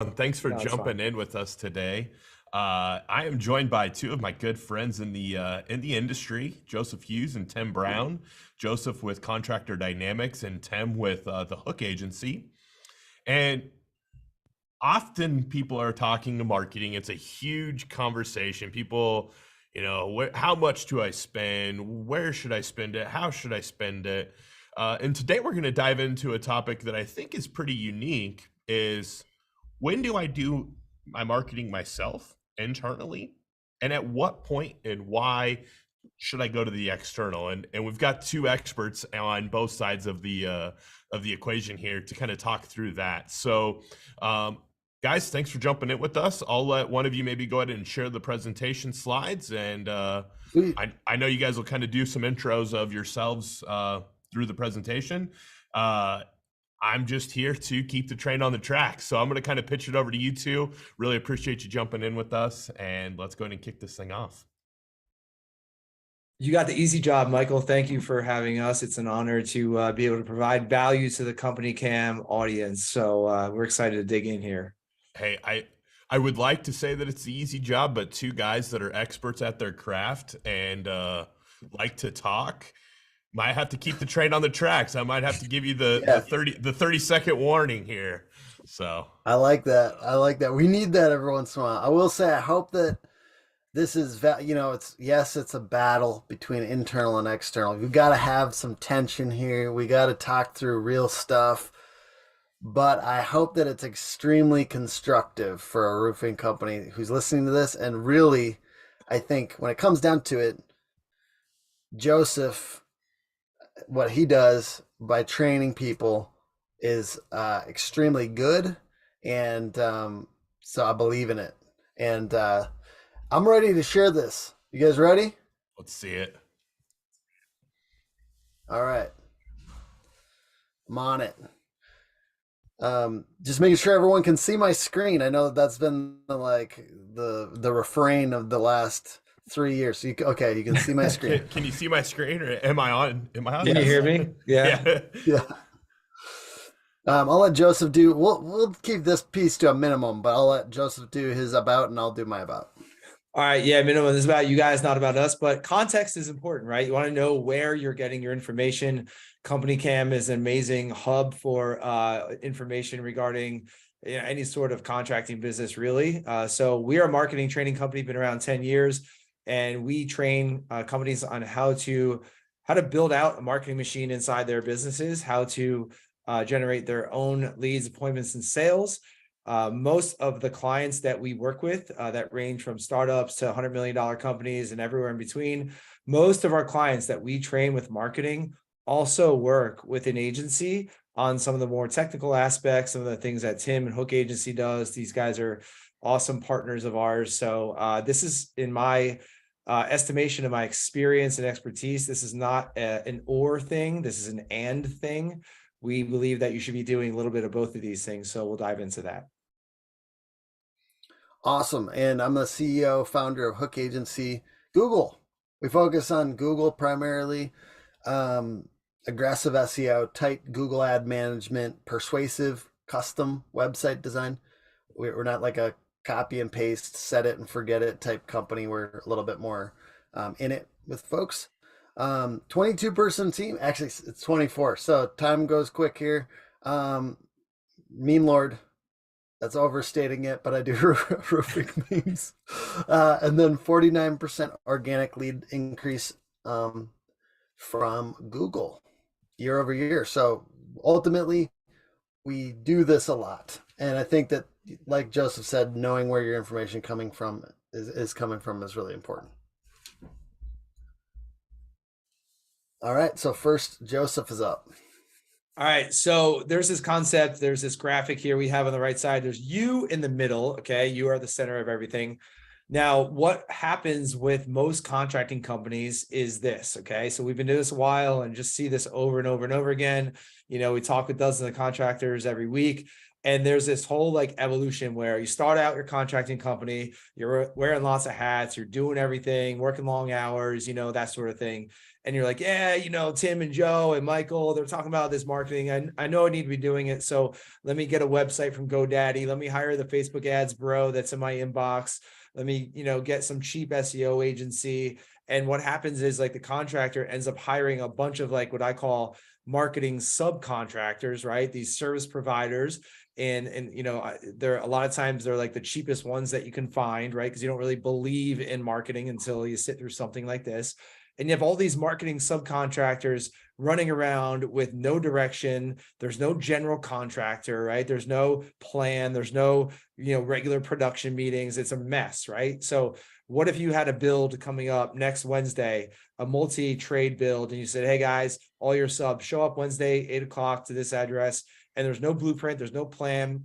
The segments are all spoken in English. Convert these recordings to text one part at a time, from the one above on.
Thanks for No, it's fine. jumping in with us today. I am joined by two of my good friends in the industry, Joseph Hughes and Tim Brown. Joseph with Contractor Dynamics and Tim with the Hook Agency. And often people are talking to marketing. It's a huge conversation. People, how much do I spend? Where should I spend it? How should I spend it? And today we're going to dive into a topic that I think is pretty unique. Is when do I do my marketing myself internally, and at what point and why should I go to the external? And we've got two experts on both sides of the equation here to kind of talk through that. So, guys, thanks for jumping in with us. I'll let one of you maybe go ahead and share the presentation slides, and Sweet. I know you guys will kind of do some intros of yourselves through the presentation. I'm just here to keep the train on the track. So I'm going to kind of pitch it over to you two. Really appreciate you jumping in with us, and let's go ahead and kick this thing off. You got the easy job, Michael. Thank you for having us. It's an honor to be able to provide value to the CompanyCam audience. So we're excited to dig in here. Hey, I would like to say that it's the easy job, but two guys that are experts at their craft and like to talk might have to keep the train on the tracks. I might have to give you the 30-second warning here. So I like that. I like that. We need that every once in a while. I will say, I hope that this is, it's a battle between internal and external. We've got to have some tension here. We got to talk through real stuff. But I hope that it's extremely constructive for a roofing company who's listening to this. And really, I think when it comes down to it, Joseph, what he does by training people is extremely good, and so I believe in it, and I'm ready to share this. You guys ready? let's see it. All right, I'm on it. Just making sure everyone can see my screen. I know that's been like the refrain of the last 3 years. So you can see my screen. Can you see my screen, or am I on? Can you hear me? Yeah. Yeah. I'll let Joseph do. We'll keep this piece to a minimum, but I'll let Joseph do his about, and I'll do my about. All right. Yeah. Minimum. This is about you guys, not about us, but context is important, right? You want to know where you're getting your information. CompanyCam is an amazing hub for information regarding any sort of contracting business, really. So we are a marketing training company, been around 10 years, and we train companies on how to build out a marketing machine inside their businesses, how to generate their own leads, appointments, and sales. Most of the clients that we work with that range from startups to $100 million companies and everywhere in between, most of our clients that we train with marketing also work with an agency on some of the more technical aspects, some of the things that Tim and Hook Agency does. These guys are awesome partners of ours. So this is, in my estimation of my experience and expertise, this is not an or thing. This is an and thing. We believe that you should be doing a little bit of both of these things. So we'll dive into that. Awesome. And I'm the CEO, founder of Hook Agency, Google. We focus on Google primarily, aggressive SEO, tight Google ad management, persuasive custom website design. We're not like a copy and paste, set it and forget it type company. We're a little bit more in it with folks. 22-person team. Actually, it's 24. So time goes quick here. Meme Lord. That's overstating it, but I do roofing memes. And then 49% organic lead increase from Google year over year. So ultimately, we do this a lot. And I think that, like Joseph said, knowing where your information coming from is really important. All right. So first, Joseph is up. All right, so there's this concept, there's this graphic here we have on the right side. There's you in the middle, okay? You are the center of everything. Now, what happens with most contracting companies is this, okay? So we've been doing this a while and just see this over and over and over again. We talk with dozens of contractors every week, and there's this whole like evolution where you start out your contracting company, you're wearing lots of hats, you're doing everything, working long hours, that sort of thing. and you're like, yeah, Tim and Joe and Michael, they're talking about this marketing. I know I need to be doing it. So let me get a website from GoDaddy. Let me hire the Facebook ads bro that's in my inbox. Let me, get some cheap SEO agency. And what happens is like the contractor ends up hiring a bunch of like what I call marketing subcontractors, right? These service providers. And they're a lot of times they're like the cheapest ones that you can find, right? Because you don't really believe in marketing until you sit through something like this. And you have all these marketing subcontractors running around with no direction. There's no general contractor, right? There's no plan. There's no, regular production meetings. It's a mess, right? So what if you had a build coming up next Wednesday, a multi-trade build, and you said, hey guys, all your subs show up Wednesday, 8 o'clock to this address, and there's no blueprint, there's no plan,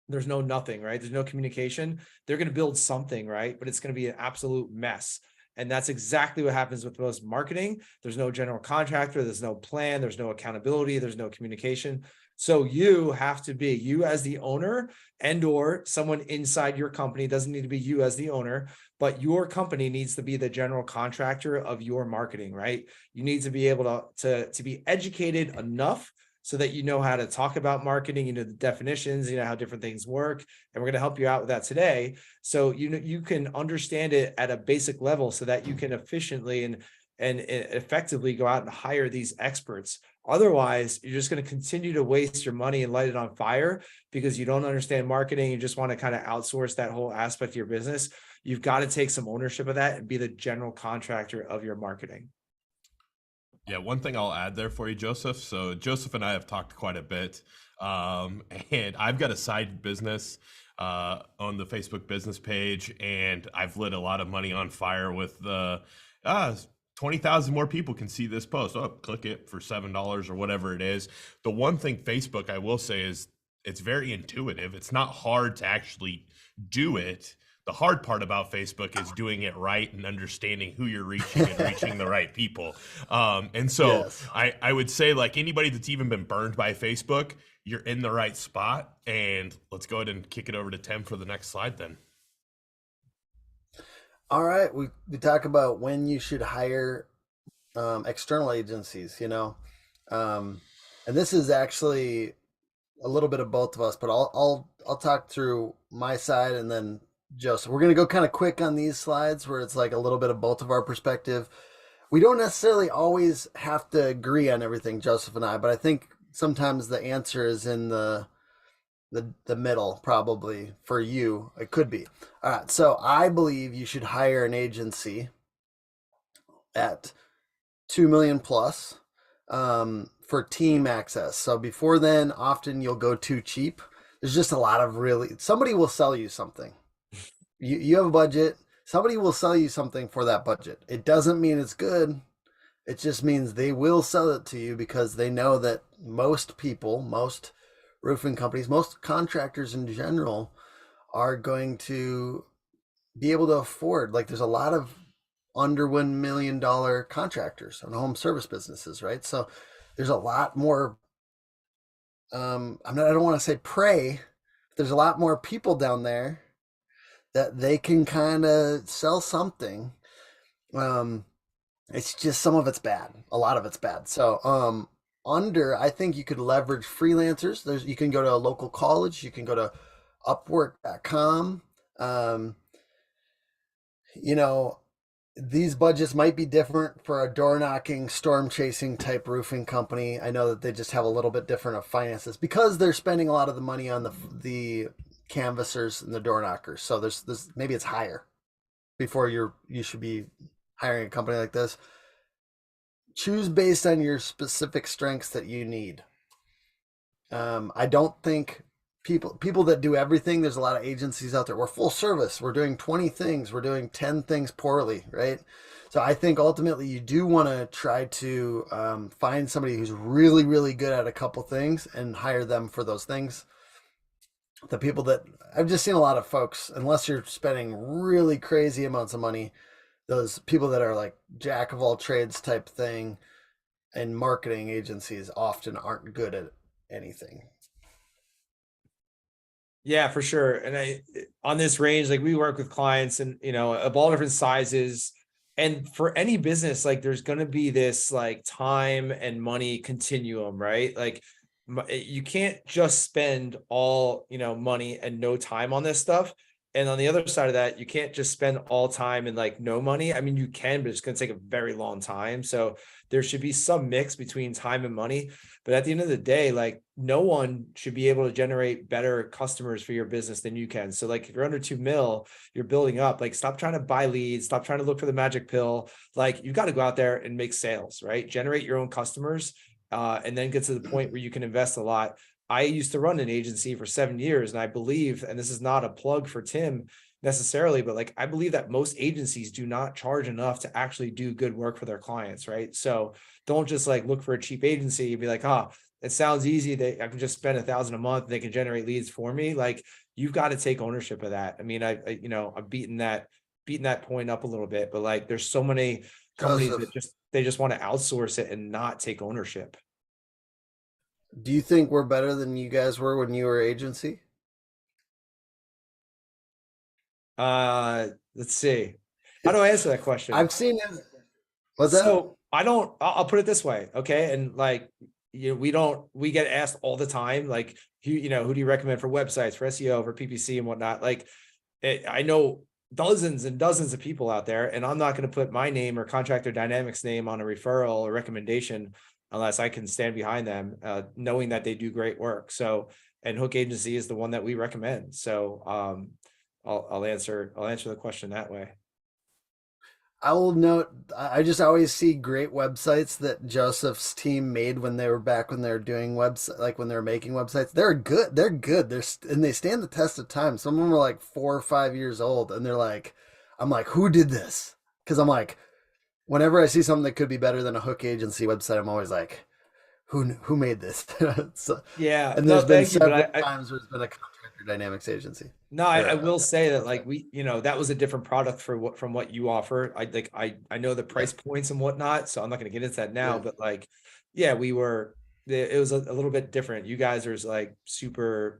there's no nothing, right? There's no communication. They're going to build something, right? But it's going to be an absolute mess. And that's exactly what happens with most marketing. There's no general contractor, there's no plan, there's no accountability, there's no communication. So you have to be, you as the owner and or someone inside your company, doesn't need to be you as the owner, but your company needs to be the general contractor of your marketing, right? You need to be able to be educated enough so that you know how to talk about marketing, the definitions, how different things work. And we're going to help you out with that today. So, you can understand it at a basic level so that you can efficiently and effectively go out and hire these experts. Otherwise, you're just going to continue to waste your money and light it on fire because you don't understand marketing. You just want to kind of outsource that whole aspect of your business. You've got to take some ownership of that and be the general contractor of your marketing. Yeah, one thing I'll add there for you, Joseph. So Joseph and I have talked quite a bit, and I've got a side business on the Facebook business page, and I've lit a lot of money on fire with the 20,000 more people can see this post. Oh, click it for $7 or whatever it is. The one thing Facebook I will say is it's very intuitive. It's not hard to actually do it. The hard part about Facebook is doing it right and understanding who you're reaching and reaching the right people. And so Yes. I would say, like, anybody that's even been burned by Facebook, you're in the right spot. And let's go ahead and kick it over to Tim for the next slide then. All right. We talk about when you should hire external agencies, and this is actually a little bit of both of us, but I'll talk through my side and then Joseph. We're gonna go kind of quick on these slides where it's like a little bit of both of our perspective. We don't necessarily always have to agree on everything, Joseph and I, but I think sometimes the answer is in the middle, probably for you. It could be. All right. So I believe you should hire an agency at 2 million plus for team access. So before then, often you'll go too cheap. There's just a lot of somebody will sell you something. You have a budget. Somebody will sell you something for that budget. It doesn't mean it's good. It just means they will sell it to you because they know that most people, most roofing companies, most contractors in general are going to be able to afford. Like, there's a lot of under $1 million contractors and home service businesses, right? So there's a lot more. I don't want to say prey. There's a lot more people down there that they can kind of sell something. It's just some of it's bad. A lot of it's bad. So I think you could leverage freelancers. You can go to a local college. You can go to Upwork.com. These budgets might be different for a door knocking, storm chasing type roofing company. I know that they just have a little bit different of finances because they're spending a lot of the money on the canvassers and the door knockers. So there's maybe it's higher before you should be hiring a company like this. Choose based on your specific strengths that you need. I don't think people that do everything, there's a lot of agencies out there. We're full service. We're doing 20 things. We're doing 10 things poorly, right? So I think ultimately you do want to try to find somebody who's really, really good at a couple things and hire them for those things. The people that I've just seen a lot of folks, unless you're spending really crazy amounts of money, those people that are like jack of all trades type thing and marketing agencies often aren't good at anything. Yeah, for sure. And on this range, like we work with clients and, of all different sizes, And for any business, like there's going to be this like time and money continuum, right? Like you can't just spend all, money and no time on this stuff. And on the other side of that, you can't just spend all time and like no money. I mean, you can, but it's going to take a very long time. So there should be some mix between time and money. But at the end of the day, like no one should be able to generate better customers for your business than you can. So like if you're under 2 mil, you're building up, like stop trying to buy leads, stop trying to look for the magic pill. Like you've got to go out there and make sales, right? Generate your own customers, and then get to the point where you can invest a lot. I used to run an agency for 7 years, and I believe, and this is not a plug for Tim necessarily, but like I believe that most agencies do not charge enough to actually do good work for their clients, right? So don't just like look for a cheap agency and be like, it sounds easy that I can just spend $1,000 a month, they can generate leads for me. Like you've got to take ownership of that. I mean, I've beaten that point up a little bit, but like there's so many companies Joseph, that they just want to outsource it and not take ownership. do you think we're better than you guys were when you were agency? Let's see. How do I answer that question? I've seen it. What's that? So I'll put it this way. Okay. And like, we get asked all the time, like, who do you recommend for websites, for SEO, for PPC and whatnot? Like, I know dozens and dozens of people out there, and I'm not going to put my name or Contractor Dynamics name on a referral or recommendation unless I can stand behind them, knowing that they do great work. So, and Hook Agency is the one that we recommend. So, I'll answer the question that way. I will note, I just always see great websites that Joseph's team made when they were doing websites, like when they were making websites. They're good. And they stand the test of time. Some of them are like 4 or 5 years old, and I'm like, who did this? Because I'm like, whenever I see something that could be better than a Hook Agency website, I'm always like, who made this? So, Yeah. and No, there's been thank you. But several times where it's been a Contractor Dynamics agency. no, I will say that like that was a different product from what you offer. I know the price points and whatnot, so I'm not going to get into that now. Yeah. But like, yeah, it was a little bit different. You guys are like super,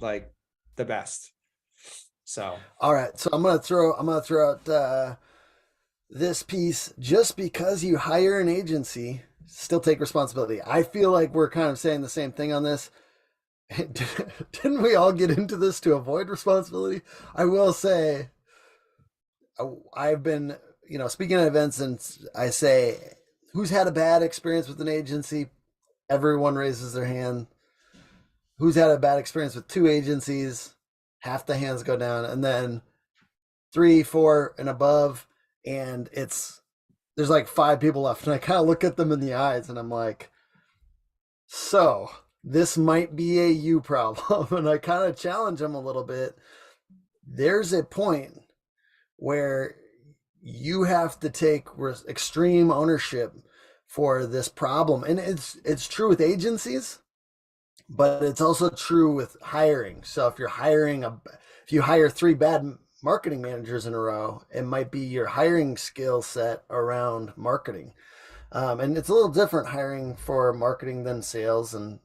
like the best. So All right, so I'm gonna throw out this piece. Just because you hire an agency, still take responsibility. I feel like we're kind of saying the same thing on this. Didn't we all get into this to avoid responsibility? I will say, I've been, speaking at events, and I say, who's had a bad experience with an agency? Everyone raises their hand. Who's had a bad experience with 2 agencies? Half the hands go down, and then 3, 4, and above, and there's like 5 people left, and I kind of look at them in the eyes, and I'm like, so this might be a you problem. And I kind of challenge them a little bit. There's a point where you have to take extreme ownership for this problem. And it's true with agencies, but it's also true with hiring. So if you hire 3 bad marketing managers in a row, it might be your hiring skill set around marketing. And it's a little different hiring for marketing than sales and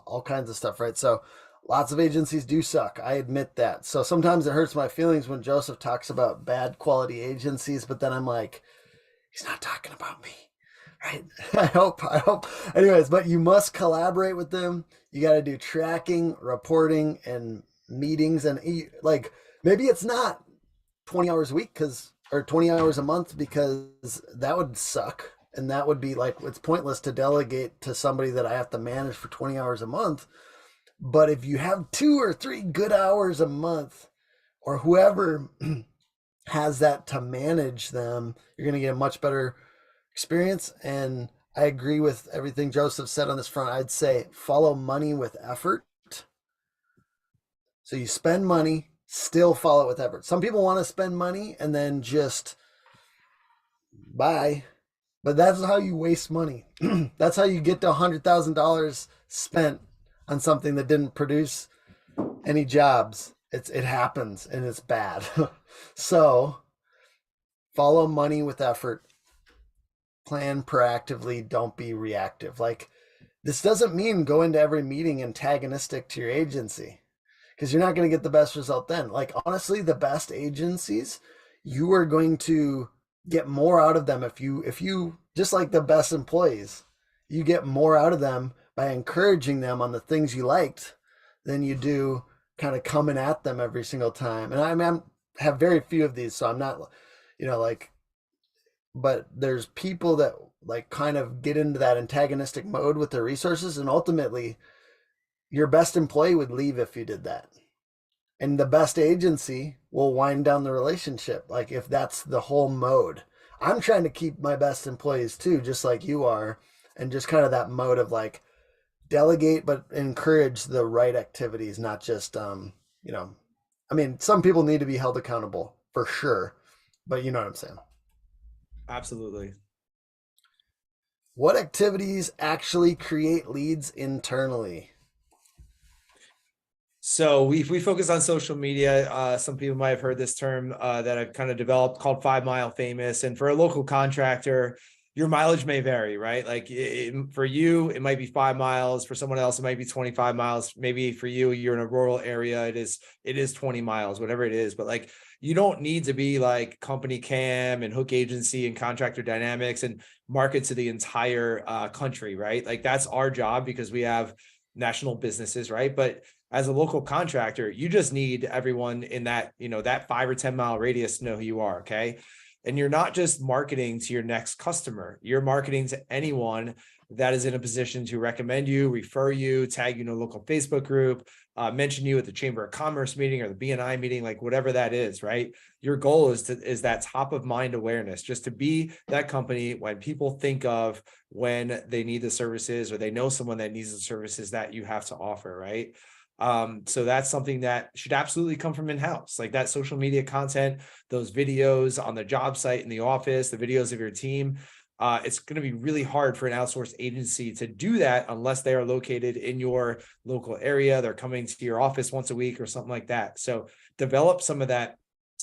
all kinds of stuff, right? So lots of agencies do suck. I admit that. So sometimes it hurts my feelings when Joseph talks about bad quality agencies, but then I'm like, he's not talking about me, right? I hope. Anyways, but you must collaborate with them. You got to do tracking, reporting, and meetings. And like, maybe it's not 20 hours a week or 20 hours a month, because that would suck. And that would be like, it's pointless to delegate to somebody that I have to manage for 20 hours a month. But if you have 2 or 3 good hours a month, or whoever has that to manage them, you're going to get a much better experience. And I agree with everything Joseph said on this front. I'd say follow money with effort. So you spend money, still follow it with effort. Some people want to spend money and then just buy. But that's how you waste money. That's how you get to $100,000 spent on something that didn't produce any jobs. It happens, and it's bad. So follow money with effort. Plan proactively. Don't be reactive. Like, this doesn't mean go into every meeting antagonistic to your agency, because you're not going to get the best result then. Like, honestly, the best agencies, get more out of them if you just like the best employees, you get more out of them by encouraging them on the things you liked than you do kind of coming at them every single time. And I mean, I have very few of these, so I'm not, like, but there's people that like kind of get into that antagonistic mode with their resources, and ultimately your best employee would leave if you did that, and the best agency will wind down the relationship, like if that's the whole mode. I'm trying to keep my best employees too, just like you are, and just kind of that mode of like delegate but encourage the right activities, not just you know I mean, some people need to be held accountable for sure, but you know what I'm saying. Absolutely. What activities actually create leads internally? So we focus on social media. Some people might have heard this term that I've kind of developed called 5 Mile Famous. And for a local contractor, your mileage may vary, right? Like for you, it might be 5 miles. For someone else, it might be 25 miles. Maybe for you, you're in a rural area. It is 20 miles, whatever it is. But like, you don't need to be like CompanyCam and Hook Agency and Contractor Dynamics and market to the entire country, right? Like that's our job because we have national businesses, right? But as a local contractor, you just need everyone in that, that 5 or 10 mile radius to know who you are. Okay. And you're not just marketing to your next customer, you're marketing to anyone that is in a position to recommend you, refer you, tag you in a local Facebook group, mention you at the Chamber of Commerce meeting or the BNI meeting, like whatever that is, right? Your goal is that top of mind awareness, just to be that company when people think of when they need the services or they know someone that needs the services that you have to offer, right? So that's something that should absolutely come from in-house, like that social media content, those videos on the job site in the office, the videos of your team. It's going to be really hard for an outsourced agency to do that unless they are located in your local area. They're coming to your office once a week or something like that. So develop some of that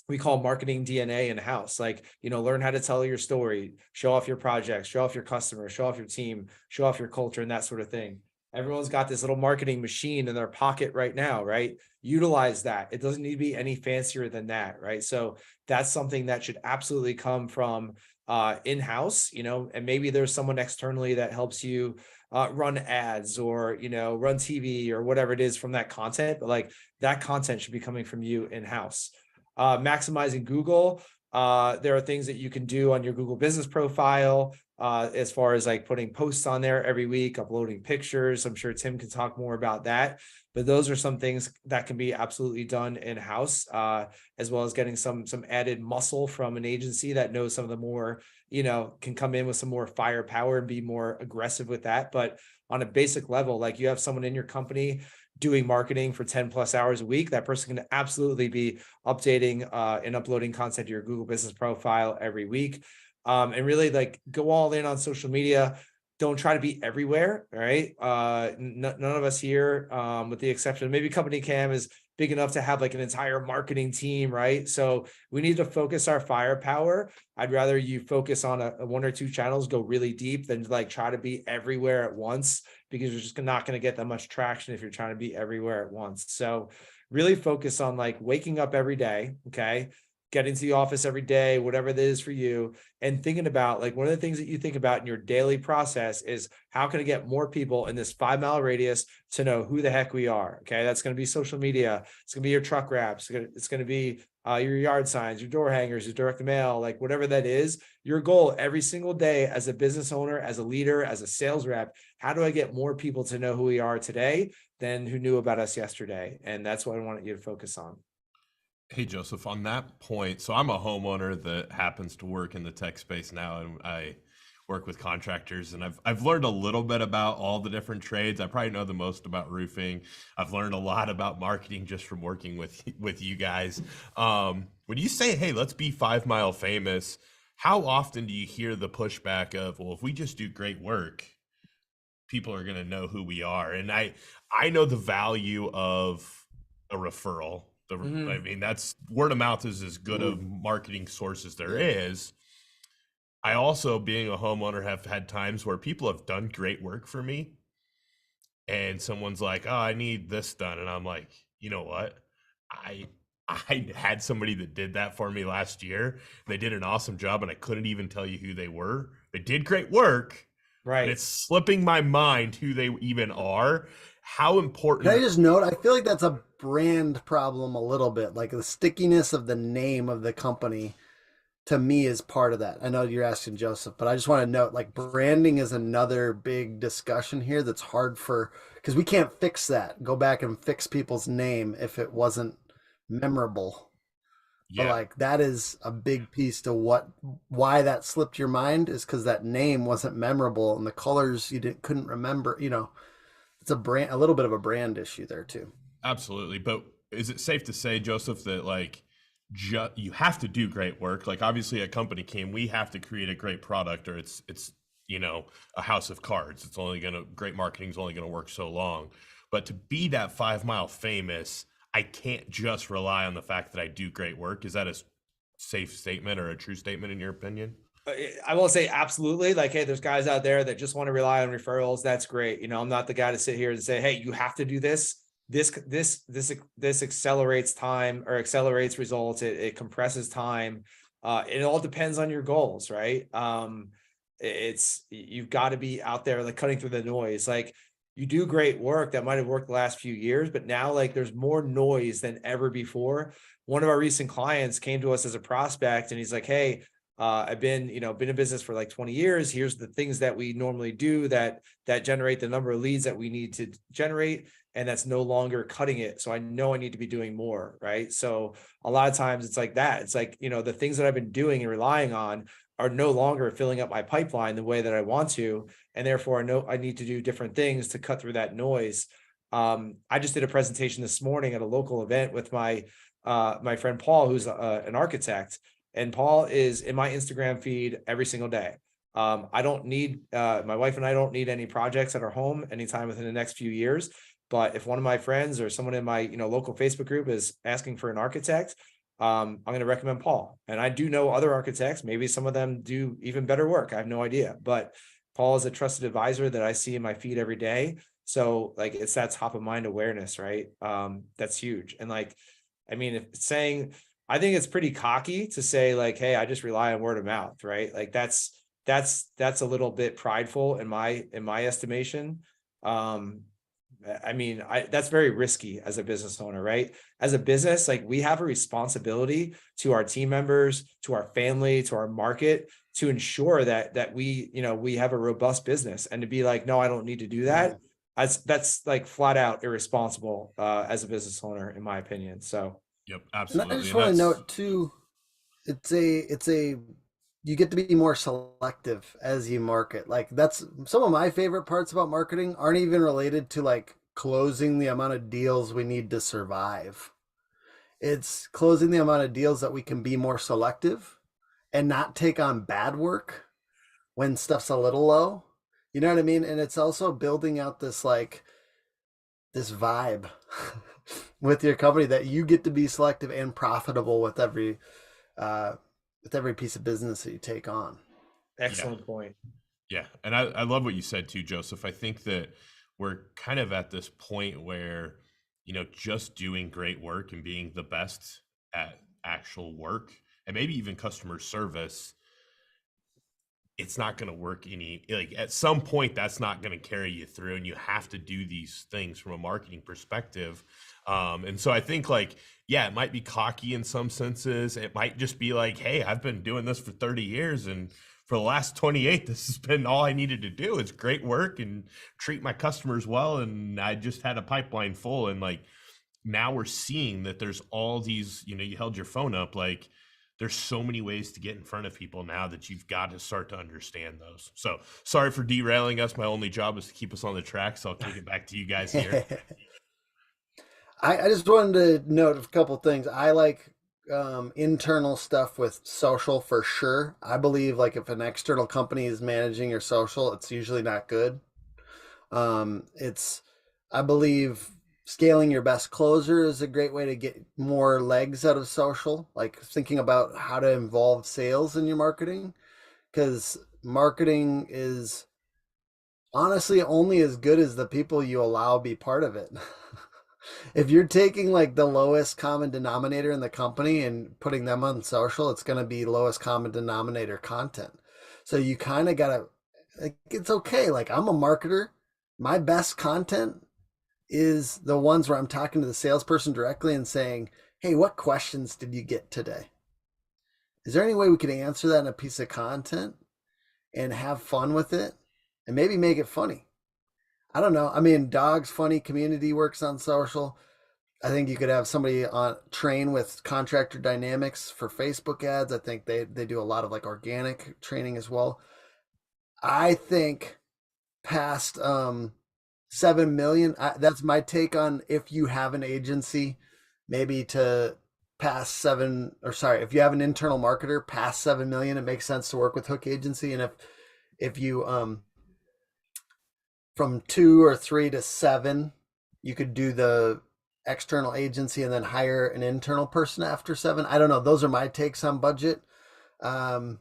we call marketing DNA in house. Like, learn how to tell your story, show off your projects, show off your customers, show off your team, show off your culture, and that sort of thing. Everyone's got this little marketing machine in their pocket right now, right? Utilize that. It doesn't need to be any fancier than that, right? So that's something that should absolutely come from in-house, and maybe there's someone externally that helps you run ads or, run TV or whatever it is from that content, but like that content should be coming from you in-house. Maximizing Google. There are things that you can do on your Google business profile as far as like putting posts on there every week, uploading pictures. I'm sure Tim can talk more about that, but those are some things that can be absolutely done in-house, as well as getting some added muscle from an agency that knows some of the more, can come in with some more firepower and be more aggressive with that. But on a basic level, like you have someone in your company doing marketing for 10 plus hours a week, that person can absolutely be updating and uploading content to your Google business profile every week. And really like go all in on social media. Don't try to be everywhere. All right. None of us here, with the exception, maybe CompanyCam is big enough to have like an entire marketing team, right? So we need to focus our firepower. I'd rather you focus on a one or two channels, go really deep than like try to be everywhere at once, because you're just not going to get that much traction if you're trying to be everywhere at once. So really focus on like waking up every day. Okay. Getting to the office every day, whatever that is for you, and thinking about like one of the things that you think about in your daily process is how can I get more people in this 5 mile radius to know who the heck we are? Okay. That's going to be social media. It's going to be your truck wraps. It's going to be your yard signs, your door hangers, your direct mail, like whatever that is, your goal every single day as a business owner, as a leader, as a sales rep. How do I get more people to know who we are today than who knew about us yesterday? And that's what I want you to focus on. Hey, Joseph, on that point, so I'm a homeowner that happens to work in the tech space now, and I work with contractors, and I've learned a little bit about all the different trades. I probably know the most about roofing. I've learned a lot about marketing just from working with you guys. When you say, "Hey, let's be 5 Mile Famous," how often do you hear the pushback of, "Well, if we just do great work, people are going to know who we are"? And I know the value of a referral. I mean, that's word of mouth is as good a marketing source as there is. I also, being a homeowner, have had times where people have done great work for me, and someone's like, "Oh, I need this done," and I'm like, "You know what? I I had somebody that did that for me last year. They did an awesome job, and I couldn't even tell you who they were. They did great work, and Right. it's slipping my mind who they even are. How Can I important? just note? I feel like that's a brand problem a little bit. Like the stickiness of the name of the company to me is part of that. I know you're asking Joseph, but I just want to note like branding is another big discussion here that's hard for because we can't fix that. Go back and fix people's name if it wasn't memorable. But Yeah, like that is a big piece to what why that slipped your mind is because that name wasn't memorable and the colors you didn't couldn't remember. It's a little bit of a brand issue there too. absolutely. But is it safe to say, Joseph, that like you have to do great work? Like obviously at Company Cam, we have to create a great product, or it's a house of cards. It's only gonna great marketing is only gonna work so long. But to be that 5 mile famous, I can't just rely on the fact that I do great work. Is that a safe statement or a true statement in your opinion? I will say absolutely. Like, hey, there's guys out there that just want to rely on referrals. That's great. I'm not the guy to sit here and say, hey, you have to do this. This accelerates time or accelerates results. It compresses time. It all depends on your goals, right? It's you've got to be out there like cutting through the noise. Like you do great work that might have worked the last few years, but now like there's more noise than ever before. One of our recent clients came to us as a prospect and he's like, hey, I've been in business for like 20 years. Here's the things that we normally do that generate the number of leads that we need to generate. And that's no longer cutting it. So I know I need to be doing more. Right. So a lot of times it's like that. It's like, the things that I've been doing and relying on are no longer filling up my pipeline the way that I want to. And therefore I know I need to do different things to cut through that noise. I just did a presentation this morning at a local event with my friend Paul, who's an architect, and Paul is in my Instagram feed every single day. I don't need my wife and I don't need any projects at our home anytime within the next few years. But if one of my friends or someone in my local Facebook group is asking for an architect, I'm going to recommend Paul. And I do know other architects. Maybe some of them do even better work. I have no idea. But Paul is a trusted advisor that I see in my feed every day. So like it's that top of mind awareness, right? That's huge. And like, I mean, if it's saying I think it's pretty cocky to say like, hey, I just rely on word of mouth, right? Like that's a little bit prideful in my estimation. Um, I mean, that's very risky as a business owner, right? As a business, like we have a responsibility to our team members, to our family, to our market to ensure that we have a robust business and to be like, no, I don't need to do that. Mhm. That's like flat out irresponsible as a business owner, in my opinion. So Yep, And I absolutely. just And want to that's note too, it's a you get to be more selective as you market. Like that's some of my favorite parts about marketing aren't even related to like closing the amount of deals we need to survive. It's closing the amount of deals that we can be more selective and not take on bad work when stuff's a little low. You know what I mean? And it's also building out this vibe with your company that you get to be selective and profitable uh, with every piece of business that you take on. yeah, excellent point. yeah. And I love what you said too, Joseph. I think that we're kind of at this point where, just doing great work and being the best at actual work and maybe even customer service, it's not going to work any like at some point that's not going to carry you through, and you have to do these things from a marketing perspective. And so I think like, yeah, it might be cocky in some senses. It might just be like, hey, I've been doing this for 30 years, and for the last 28, this has been all I needed to do. It's great work and treat my customers well, and I just had a pipeline full. And like now we're seeing that there's all these, you held your phone up, like there's so many ways to get in front of people now that you've got to start to understand those. So sorry for derailing us. My only job is to keep us on the track. So I'll kick it back to you guys here. I just wanted to note a couple things. I like internal stuff with social for sure. I believe like if an external company is managing your social, it's usually not good. It's I believe scaling your best closer is a great way to get more legs out of social. Like thinking about how to involve sales in your marketing, because marketing is honestly only as good as the people you allow be part of it. If you're taking like the lowest common denominator in the company and putting them on social, it's going to be lowest common denominator content. So you kind of got to, like, it's okay. Like, I'm a marketer. My best content is the ones where I'm talking to the salesperson directly and saying, hey, what questions did you get today? Is there any way we could answer that in a piece of content and have fun with it and maybe make it funny? I don't know. I mean, Dog's funny. Community works on social. I think you could have somebody on train with contractor dynamics for Facebook ads. I think they do a lot of like organic training as well. I think past 7 million. That's my take on if you have an agency, maybe to pass seven, or sorry, if you have an internal marketer past 7 million, it makes sense to work with Hook Agency. And if you from 2 or 3 to 7, you could do the external agency and then hire an internal person after 7. I don't know. Those are my takes on budget. Um,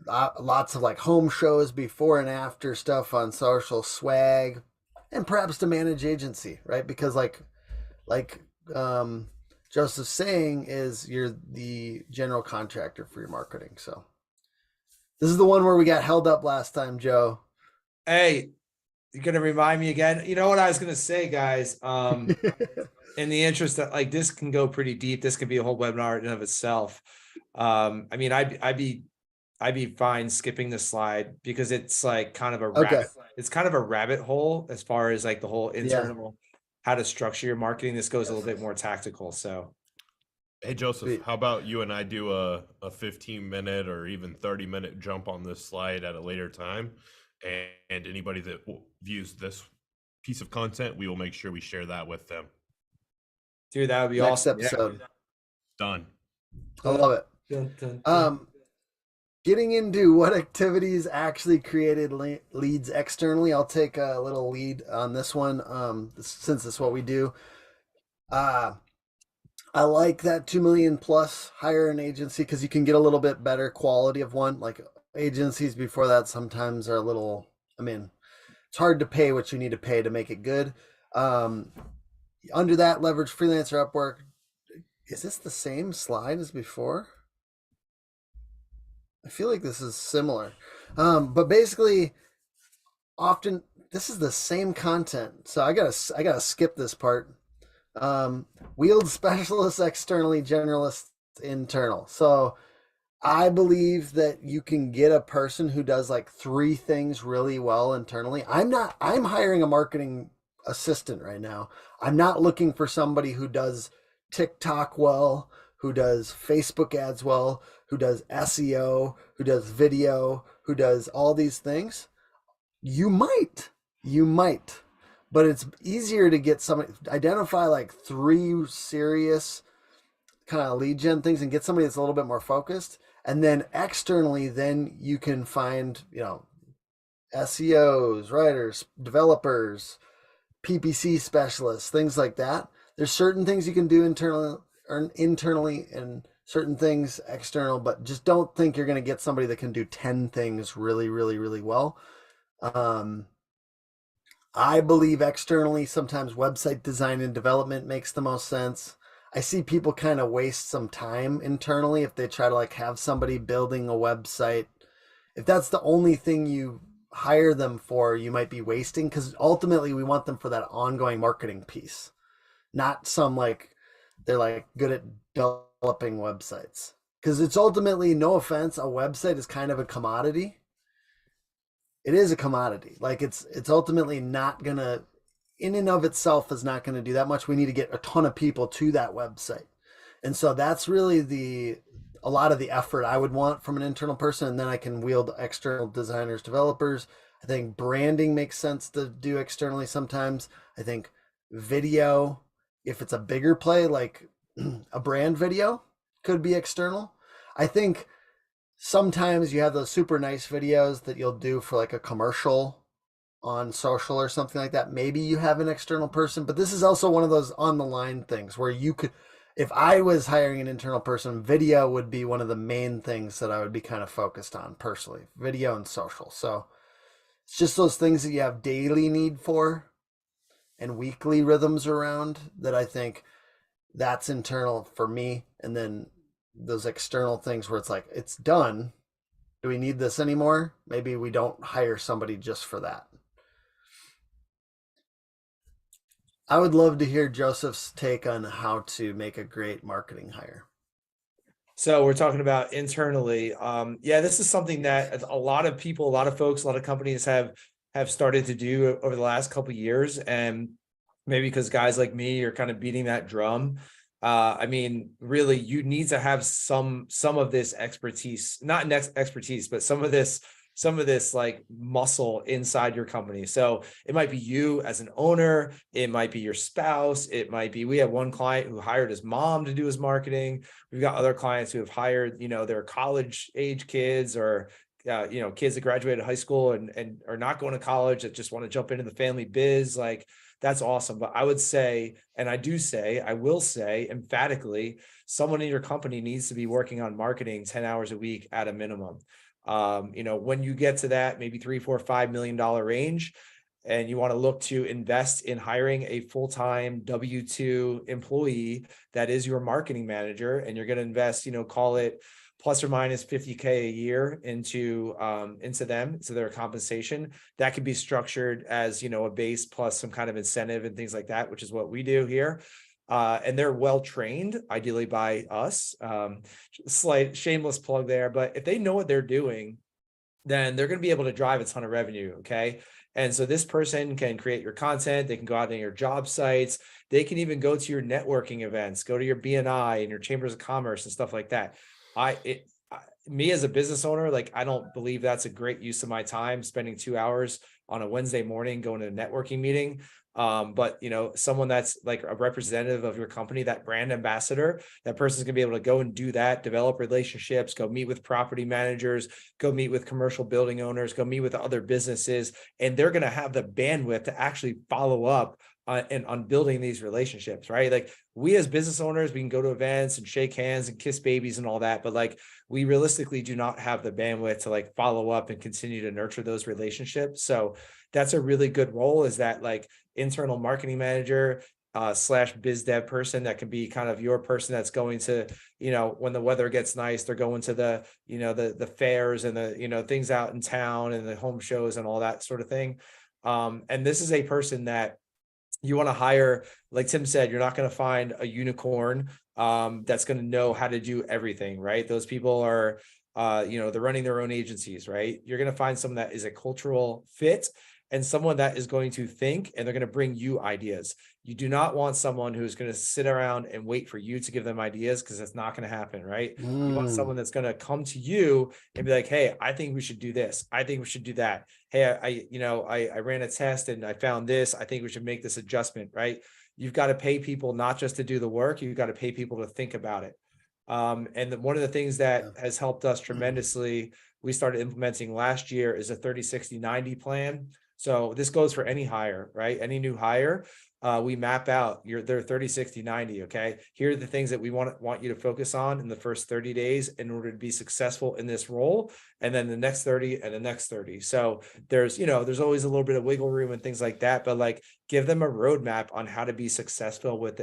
Lots of like home shows, before and after stuff on social, swag, and perhaps to manage agency, right? Because like Joseph's saying, is you're the general contractor for your marketing. So this is the one where we got held up last time, Joe. Hey, you're gonna remind me again. You know what I was gonna say, guys? In the interest that like this can go pretty deep. This could be a whole webinar in and of itself. I mean, I'd be fine skipping the slide because it's like kind of a Okay. it's kind of a rabbit hole as far as like the whole Yeah. internal how to structure your marketing. This goes a little bit more tactical. So Hey Joseph, Sweet. how about you and I do a 15-minute or even 30-minute jump on this slide at a later time? And anybody that views this piece of content, we will make sure we share that with them. dude, that would be Next awesome. episode. Done. I love it. Dun, dun, dun. Getting into what activities actually created leads externally, I'll take a little lead on this one, since it's what we do. I like that 2 million plus, hire an agency, because you can get a little bit better quality of one. Like, agencies before that sometimes are a little, I mean, it's hard to pay what you need to pay to make it good. Under that, leverage freelancer, Upwork. Is this the same slide as before? I feel like this is similar. But basically, often this is the same content. So I gotta skip this part. Wheeled specialists externally, generalists internal. So I believe that you can get a person who does like 3 things really well internally. I'm hiring a marketing assistant right now. I'm not looking for somebody who does TikTok well, who does Facebook ads well, who does SEO, who does video, who does all these things. You might, but it's easier to get somebody, identify like 3 serious kind of lead gen things and get somebody that's a little bit more focused. And then externally, then you can find, SEOs, writers, developers, PPC specialists, things like that. There's certain things you can do internally and certain things external, but just don't think you're going to get somebody that can do 10 things really, really, really well. I believe externally, sometimes website design and development makes the most sense. I see people kind of waste some time internally if they try to like have somebody building a website. If that's the only thing you hire them for, you might be wasting, because ultimately we want them for that ongoing marketing piece, not some like they're like good at developing websites. Because it's ultimately, no offense, a website is kind of a commodity. It is a commodity. Like it's ultimately not gonna, in and of itself, is not gonna do that much. We need to get a ton of people to that website, and so that's really a lot of the effort I would want from an internal person, and then I can wield external designers, developers. I think branding makes sense to do externally sometimes. I think video, if it's a bigger play, like a brand video, could be external. I think sometimes you have those super nice videos that you'll do for like a commercial on social or something like that. Maybe you have an external person, but this is also one of those on the line things where you could, if I was hiring an internal person, video would be one of the main things that I would be kind of focused on personally, video and social. So it's just those things that you have daily need for. and weekly rhythms around that I think that's internal for me. And then those external things where it's like, it's done. Do we need this anymore? Maybe we don't hire somebody just for that. I would love to hear Joseph's take on how to make a great marketing hire. So we're talking about internally. Yeah, this is something that a lot of people, a lot of folks, a lot of companies have started to do over the last couple of years, and maybe because guys like me are kind of beating that drum. I mean, really, you need to have some of this expertise, not next expertise, but some of this like muscle inside your company. So it might be you as an owner, it might be your spouse, it might be, we have one client who hired his mom to do his marketing. We've got other clients who have hired, their college age kids, or kids that graduated high school and are not going to college, that just want to jump into the family biz. Like, that's awesome. But I would say, and I will say emphatically, someone in your company needs to be working on marketing 10 hours a week at a minimum. When you get to that maybe $3, $4, $5 million range, and you want to look to invest in hiring a full-time W-2 employee that is your marketing manager, and you're going to invest, call it plus or minus 50K a year into them, to their compensation, that could be structured as, a base plus some kind of incentive and things like that, which is what we do here. And they're well trained, ideally by us. Slight shameless plug there, but if they know what they're doing, then they're going to be able to drive a ton of revenue. Okay. And so this person can create your content. They can go out on your job sites. They can even go to your networking events, go to your BNI and your chambers of commerce and stuff like that. Me as a business owner, like, I don't believe that's a great use of my time, spending 2 hours on a Wednesday morning going to a networking meeting. But someone that's like a representative of your company, that brand ambassador, that person's gonna be able to go and do that, develop relationships, go meet with property managers, go meet with commercial building owners, go meet with other businesses, and they're gonna have the bandwidth to actually follow up and on building these relationships, right? Like, we as business owners, we can go to events and shake hands and kiss babies and all that, but like, we realistically do not have the bandwidth to like follow up and continue to nurture those relationships. So that's a really good role, is that like internal marketing manager slash biz dev person that can be kind of your person that's going to, when the weather gets nice, they're going to the, the fairs and the, things out in town and the home shows and all that sort of thing. And this is a person that you want to hire. Like Tim said, you're not going to find a unicorn that's going to know how to do everything, right? Those people are, they're running their own agencies, right? You're going to find someone that is a cultural fit and someone that is going to think, and they're going to bring you ideas. You do not want someone who's going to sit around and wait for you to give them ideas, because that's not going to happen, right? You want someone that's going to come to you and be like, hey, I think we should do this. I think we should do that. Hey, I ran a test and I found this. I think we should make this adjustment, right? You've got to pay people not just to do the work. You've got to pay people to think about it. And one of the things that has helped us tremendously, we started implementing last year, is a 30, 60, 90 plan. So this goes for any hire, right? Any new hire, we map out their 30, 60, 90. Okay. Here are the things that we want you to focus on in the first 30 days in order to be successful in this role. And then the next 30 and the next 30. So there's always a little bit of wiggle room and things like that, but like, give them a roadmap on how to be successful with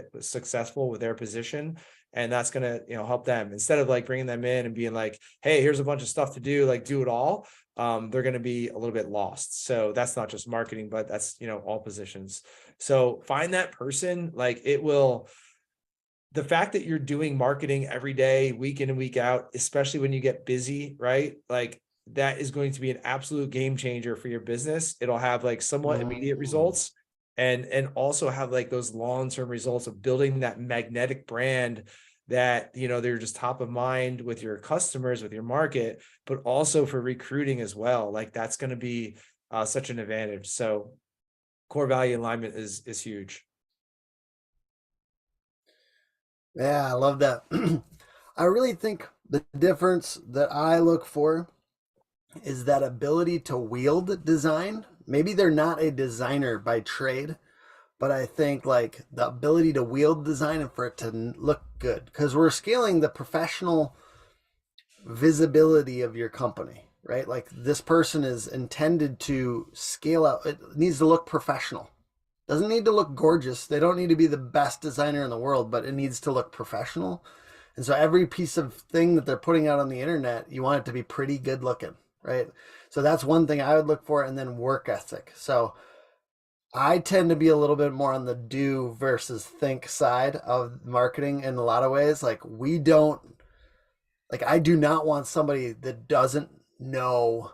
their position. And that's going to, help them, instead of like bringing them in and being like, hey, here's a bunch of stuff to do, like do it all. They're going to be a little bit lost. So that's not just marketing, but that's, all positions. So find that person. Like, the fact that you're doing marketing every day, week in and week out, especially when you get busy, right? Like, that is going to be an absolute game changer for your business. It'll have like somewhat immediate results, and also have like those long-term results of building that magnetic brand that, they're just top of mind with your customers, with your market, but also for recruiting as well. Like, that's going to be such an advantage. So core value alignment is huge. Yeah, I love that. I really think the difference that I look for is that ability to wield design. Maybe they're not a designer by trade, but I think like the ability to wield design and for it to look good, because we're scaling the professional visibility of your company, right? Like, this person is intended to scale out. It needs to look professional. Doesn't need to look gorgeous. They don't need to be the best designer in the world, but it needs to look professional. And so every piece of thing that they're putting out on the internet, you want it to be pretty good looking, right? So that's one thing I would look for, and then work ethic. So I tend to be a little bit more on the do versus think side of marketing in a lot of ways. Like we don't, like I do not want somebody that doesn't know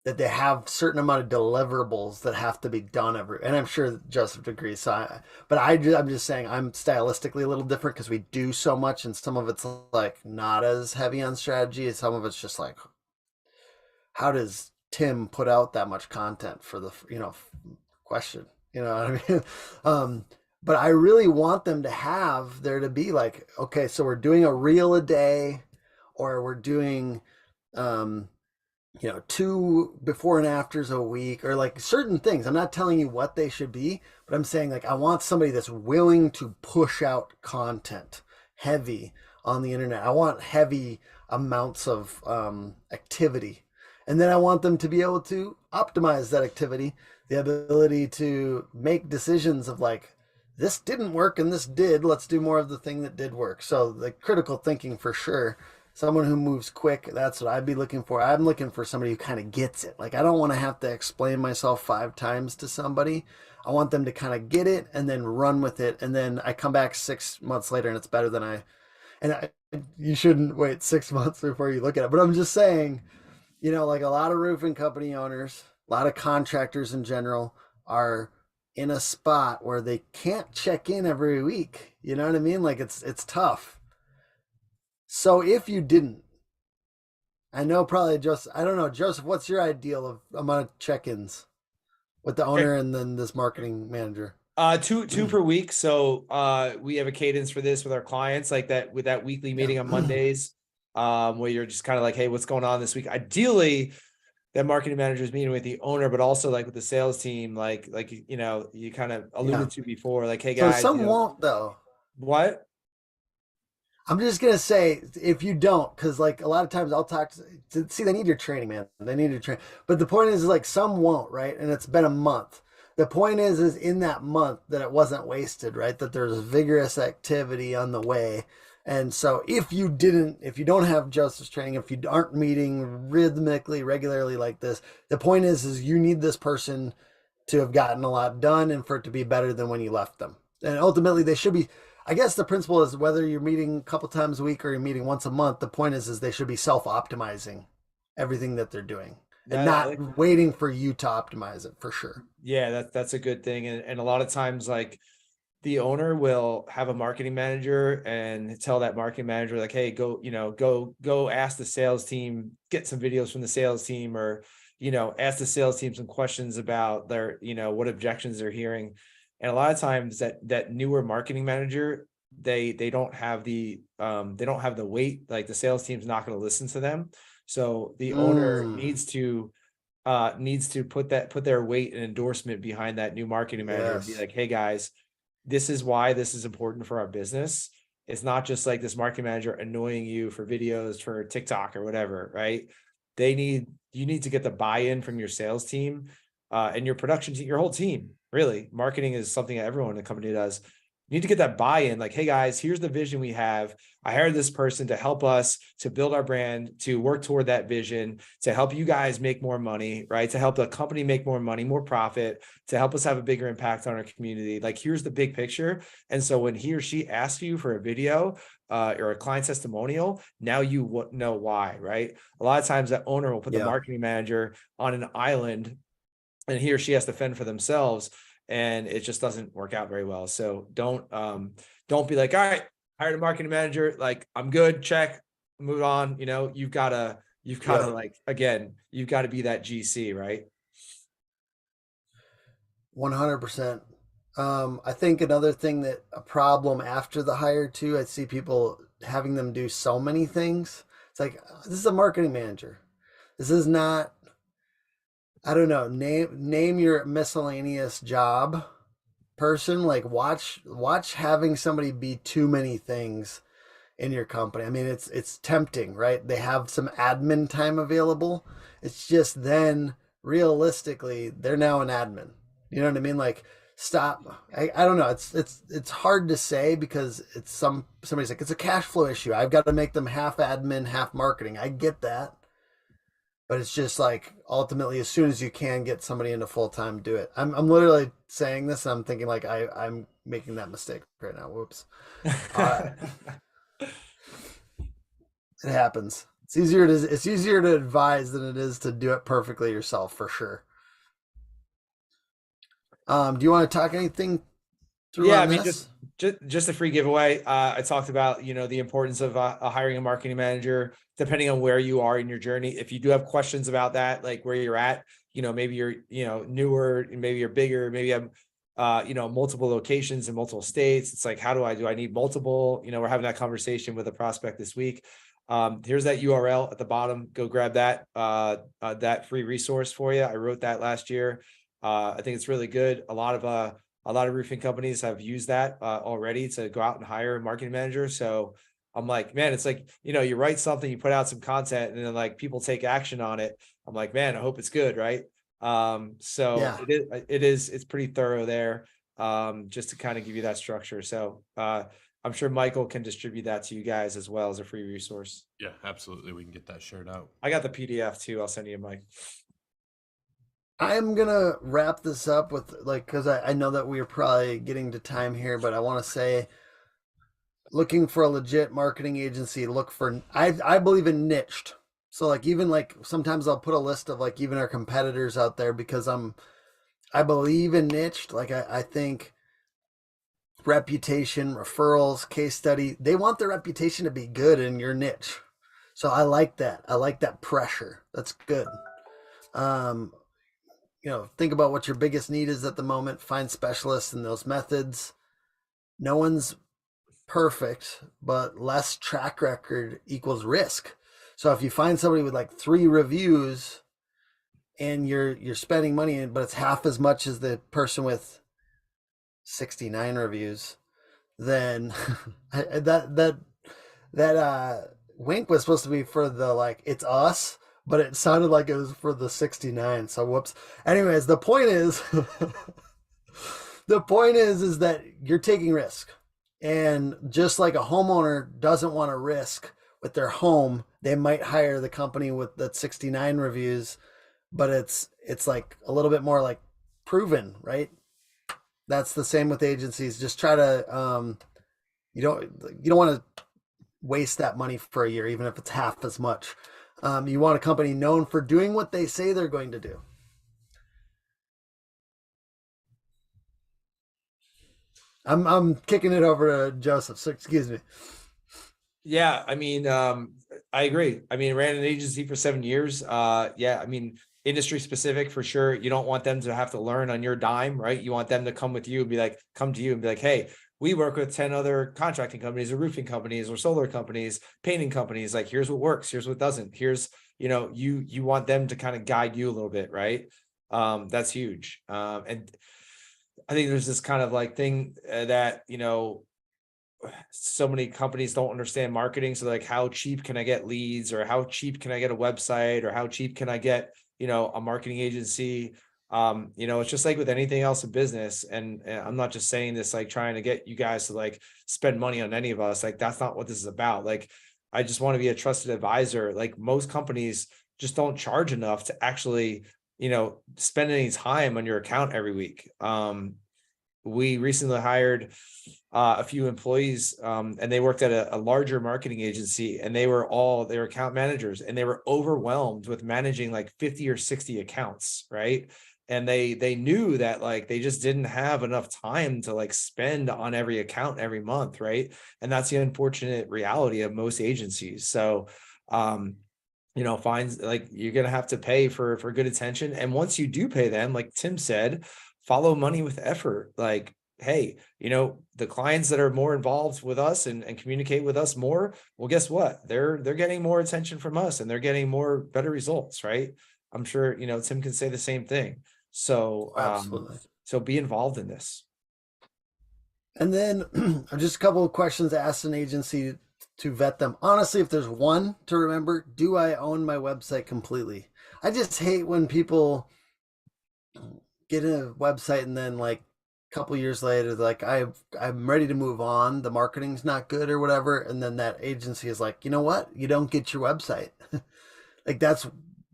that they have certain amount of deliverables that have to be done and I'm sure Joseph agrees. So I'm just saying I'm stylistically a little different because we do so much, and some of it's like not as heavy on strategy, and some of it's just like, how does Tim put out that much content for the question? You know what I mean? But I really want them to have there to be like, okay, so we're doing a reel a day, or we're doing, 2 before and afters a week, or like certain things. I'm not telling you what they should be, but I'm saying like I want somebody that's willing to push out content heavy on the internet. I want heavy amounts of activity. And then I want them to be able to optimize that activity, the ability to make decisions of like, this didn't work and this did. Let's do more of the thing that did work. So the critical thinking for sure. Someone who moves quick, that's what I'd be looking for. I'm looking for somebody who kind of gets it. Like I don't want to have to explain myself 5 times to somebody. I want them to kind of get it and then run with it. And then I come back 6 months later and it's better than you shouldn't wait 6 months before you look at it. But I'm just saying, like a lot of roofing company owners, a lot of contractors in general are in a spot where they can't check in every week. You know what I mean? Like it's tough. So if you didn't, I know probably I don't know, Joseph, what's your ideal of amount of check-ins with the owner and then this marketing manager? Two per week. So we have a cadence for this with our clients, like that with that weekly meeting on Mondays, where you're just kind of like, hey, what's going on this week? Ideally, that marketing manager is meeting with the owner, but also like with the sales team, like you kind of alluded to before, like, hey guys, so some won't though. What? I'm just gonna say if you don't, because like a lot of times I'll talk see they need your training, man. They need your training. But the point is like some won't, right? And it's been a month. The point is in that month that it wasn't wasted, right? That there's vigorous activity on the way. And so if you don't have Joseph's training, if you aren't meeting rhythmically, regularly like this, the point is you need this person to have gotten a lot done and for it to be better than when you left them. And ultimately they should be, I guess the principle is whether you're meeting a couple times a week or you're meeting once a month, the point is they should be self-optimizing everything that they're doing and not waiting for you to optimize it for sure. Yeah, that's a good thing. And a lot of times like the owner will have a marketing manager and tell that marketing manager like, hey, go ask the sales team, get some videos from the sales team, or, ask the sales team some questions about their, what objections they're hearing. And a lot of times that newer marketing manager, they don't have the weight, like the sales team's not going to listen to them. So the owner needs to put their weight and endorsement behind that new marketing manager and be like, hey guys, this is why this is important for our business. It's not just like this marketing manager annoying you for videos for TikTok or whatever, right? You need to get the buy-in from your sales team and your production team, your whole team. Really, marketing is something that everyone in the company does. You need to get that buy-in. Like, hey guys, here's the vision we have. I hired this person to help us to build our brand, to work toward that vision, to help you guys make more money, right? To help the company make more money, more profit, to help us have a bigger impact on our community. Like, here's the big picture. And so when he or she asks you for a video or a client testimonial, now you know why, right? A lot of times that owner will put the marketing manager on an island and he or she has to fend for themselves, and it just doesn't work out very well. So don't be like, all right, hired a marketing manager, like I'm good, check, move on. You've got to like, again, you've got to be that GC, right? 100%. I think another thing that a problem after the hire too, I see people having them do so many things. It's like, this is a marketing manager. This is not, I don't know, name your miscellaneous job person. Like watch having somebody be too many things in your company. I mean, it's tempting, right? They have some admin time available. It's just then realistically, they're now an admin. You know what I mean? Like stop. I don't know. It's hard to say because somebody's like, it's a cash flow issue. I've got to make them half admin, half marketing. I get that. But it's just like ultimately as soon as you can get somebody into full time, do it. I'm literally saying this and I'm thinking like I'm making that mistake right now. Whoops. Uh, it happens. It's easier to advise than it is to do it perfectly yourself for sure. Do you want to talk anything through Yeah, I on mean, this? just a free giveaway. I talked about, the importance of hiring a marketing manager, depending on where you are in your journey. If you do have questions about that, like where you're at, maybe you're, newer, maybe you're bigger, maybe you have, multiple locations in multiple states. It's like, how do I need multiple? We're having that conversation with a prospect this week. Here's that URL at the bottom. Go grab that free resource for you. I wrote that last year. I think it's really good. A lot of roofing companies have used that already to go out and hire a marketing manager. So I'm like, man, it's like, you write something, you put out some content, and then like people take action on it. I'm like, man, I hope it's good, right? So Yeah. it's pretty thorough there, just to kind of give you that structure. So I'm sure Michael can distribute that to you guys as well as a free resource. Yeah, absolutely. We can get that shared out. I got the PDF too. I'll send you, Mike. I'm gonna wrap this up with like because I know that we are probably getting to time here, but I want to say looking for a legit marketing agency, look for I believe in niched. So like even like sometimes I'll put a list of like even our competitors out there because I believe in niched. Like I think reputation, referrals, case study, they want their reputation to be good in your niche. So I like that. I like that pressure. That's good. Um, think about what your biggest need is at the moment, find specialists in those methods. No one's perfect, but less track record equals risk. So if you find somebody with like 3 reviews and you're spending money in, but it's half as much as the person with 69 reviews, then that wink was supposed to be for the like it's us, but it sounded like it was for the 69. So whoops. Anyways, the point is is that you're taking risk. And just like a homeowner doesn't want to risk with their home, they might hire the company with that 69 reviews, but it's like a little bit more like proven, right? That's the same with agencies. Just try to you don't want to waste that money for a year, even if it's half as much. You want a company known for doing what they say they're going to do. I'm kicking it over to Joseph. So excuse me. Yeah, I mean, I agree. I mean, ran an agency for 7 years. Yeah, I mean, industry specific for sure. You don't want them to have to learn on your dime, right? You want them to come with you and come to you and be like, hey, we work with 10 other contracting companies or roofing companies or solar companies, painting companies. Like, here's what works, here's what doesn't. Here's, you want them to kind of guide you a little bit, right? That's huge. And I think there's this kind of like thing that, so many companies don't understand marketing. So like, how cheap can I get leads, or how cheap can I get a website, or how cheap can I get, a marketing agency? It's just like with anything else in business. And I'm not just saying this, like trying to get you guys to like spend money on any of us. Like, that's not what this is about. Like, I just want to be a trusted advisor. Like, most companies just don't charge enough to actually, spend any time on your account every week. We recently hired a few employees, and they worked at a larger marketing agency, and they were account managers, and they were overwhelmed with managing like 50 or 60 accounts, right? And they knew that like they just didn't have enough time to like spend on every account every month, right? And that's the unfortunate reality of most agencies. So fines, like, you're gonna have to pay for good attention. And once you do pay them, like Tim said, follow money with effort. Like, hey, the clients that are more involved with us and communicate with us more, well, guess what? They're getting more attention from us, and they're getting better results, right? I'm sure, Tim can say the same thing. So Absolutely. so be involved in this. And then just a couple of questions asked an agency to vet them. Honestly, if there's one to remember, do I own my website completely? I just hate when people get a website and then like couple years later, like I'm ready to move on. The marketing's not good or whatever, and then that agency is like, you know what? You don't get your website. Like that's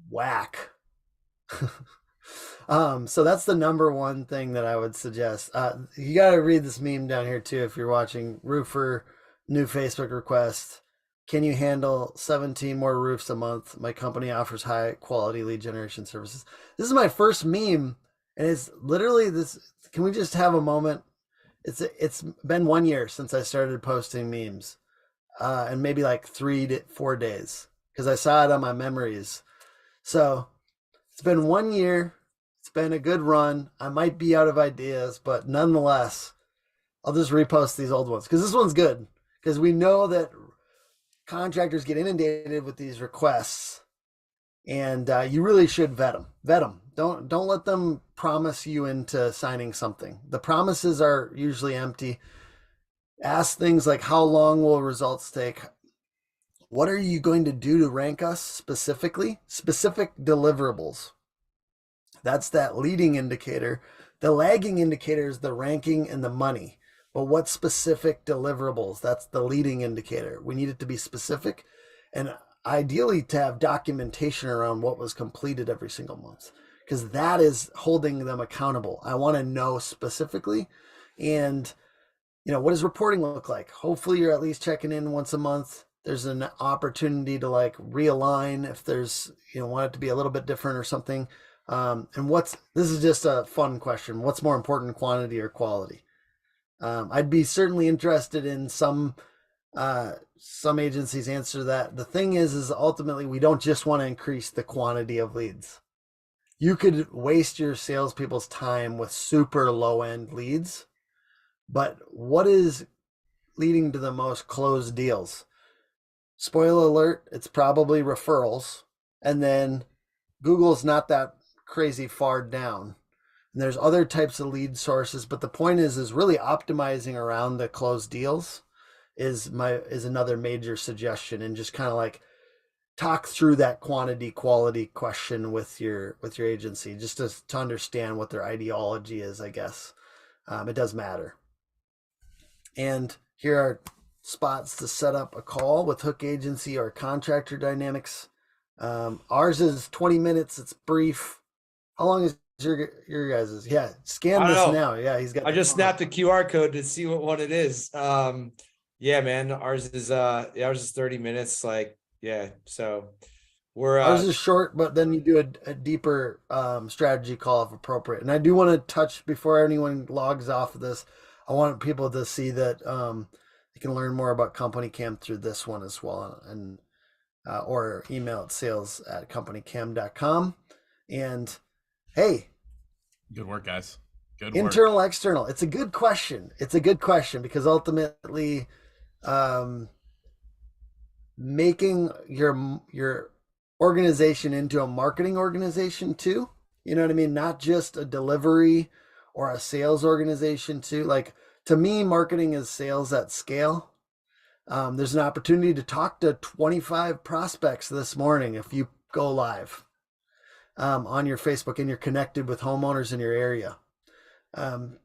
whack. So that's the number one thing that I would suggest. You got to read this meme down here too if you're watching. Roofer, new Facebook request. Can you handle 17 more roofs a month? My company offers high quality lead generation services. This is my first meme, and it's literally this. Can we just have a moment? It's been 1 year since I started posting memes, and maybe like 3 to 4 days because I saw it on my memories. So it's been 1 year. It's been a good run. I might be out of ideas, but nonetheless, I'll just repost these old ones because this one's good. Because we know that contractors get inundated with these requests, and you really should vet them. Vet them. Don't let them promise you into signing something. The promises are usually empty. Ask things like, how long will results take? What are you going to do to rank us specifically? Specific deliverables. That's that leading indicator. The lagging indicator is the ranking and the money. But what specific deliverables? That's the leading indicator. We need it to be specific and ideally to have documentation around what was completed every single month, because that is holding them accountable. I want to know specifically. And, what does reporting look like? Hopefully you're at least checking in once a month. There's an opportunity to like realign if there's, want it to be a little bit different or something. And this is just a fun question. What's more important, quantity or quality? I'd be certainly interested in some agencies answer that. The thing is ultimately we don't just want to increase the quantity of leads. You could waste your salespeople's time with super low end leads, but what is leading to the most closed deals? Spoiler alert, it's probably referrals. And then Google's not that crazy far down. And there's other types of lead sources, but the point is really optimizing around the closed deals is another major suggestion, and just kind of like talk through that quantity quality question with your agency just to understand what their ideology is, I guess. It does matter. And here are spots to set up a call with Hook Agency or Contractor Dynamics. Ours is 20 minutes. It's brief. How long is your guys's? Yeah, scan this now. Yeah, he's got. I just snapped a QR code to see what it is. Yeah, man, ours is 30 minutes. Like, yeah, so we're ours is short, but then you do a deeper strategy call if appropriate. And I do want to touch before anyone logs off of this. I want people to see that they can learn more about CompanyCam through this one as well, and or email at sales@companycam.com. And hey, good work, guys. Good work. Internal, external. It's a good question. It's a good question because ultimately, making your organization into a marketing organization too. You know what I mean? Not just a delivery or a sales organization too. Like, to me, marketing is sales at scale. There's an opportunity to talk to 25 prospects this morning if you go live on your Facebook and you're connected with homeowners in your area.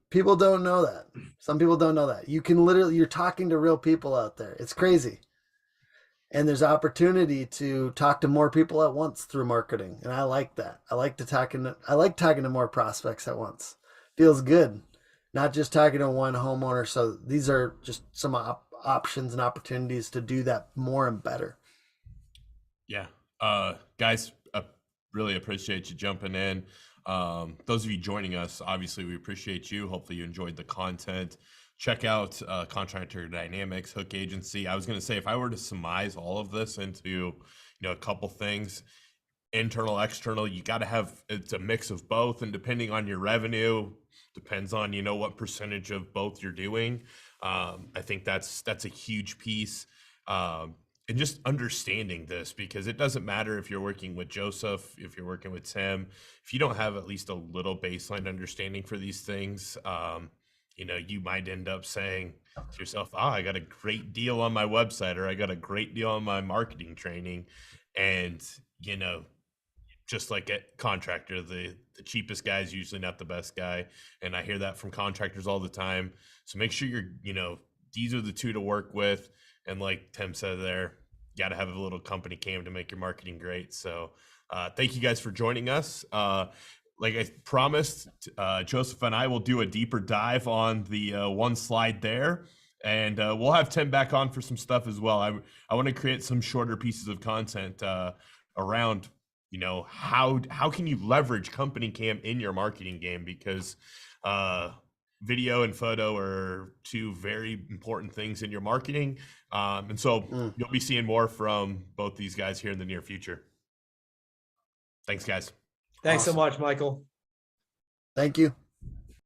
People don't know that. Some people don't know that. You're talking to real people out there. It's crazy. And there's opportunity to talk to more people at once through marketing. And I like that. I like talking to more prospects at once. Feels good. Not just talking to one homeowner. So these are just some options and opportunities to do that more and better. Yeah. Guys, really appreciate you jumping in. Those of you joining us, obviously we appreciate you. Hopefully you enjoyed the content. Check out Contractor Dynamics, Hook Agency. I was going to say, if I were to surmise all of this into a couple things, internal, external, you got to have, it's a mix of both, and depending on your revenue, depends on what percentage of both you're doing. I think that's a huge piece. And just understanding this, because it doesn't matter if you're working with Joseph, if you're working with Tim, if you don't have at least a little baseline understanding for these things, you might end up saying to yourself, I got a great deal on my website, or I got a great deal on my marketing training. And, just like a contractor, the cheapest guy is usually not the best guy. And I hear that from contractors all the time. So make sure these are the two to work with. And like Tim said there, got to have a little company cam to make your marketing great. So thank you guys for joining us. Like I promised, Joseph and I will do a deeper dive on the one slide there. And we'll have Tim back on for some stuff as well. I want to create some shorter pieces of content around, how can you leverage CompanyCam in your marketing game, because video and photo are two very important things in your marketing. And so you'll be seeing more from both these guys here in the near future. Thanks, guys. Thanks so Awesome. much, Michael. Thank you.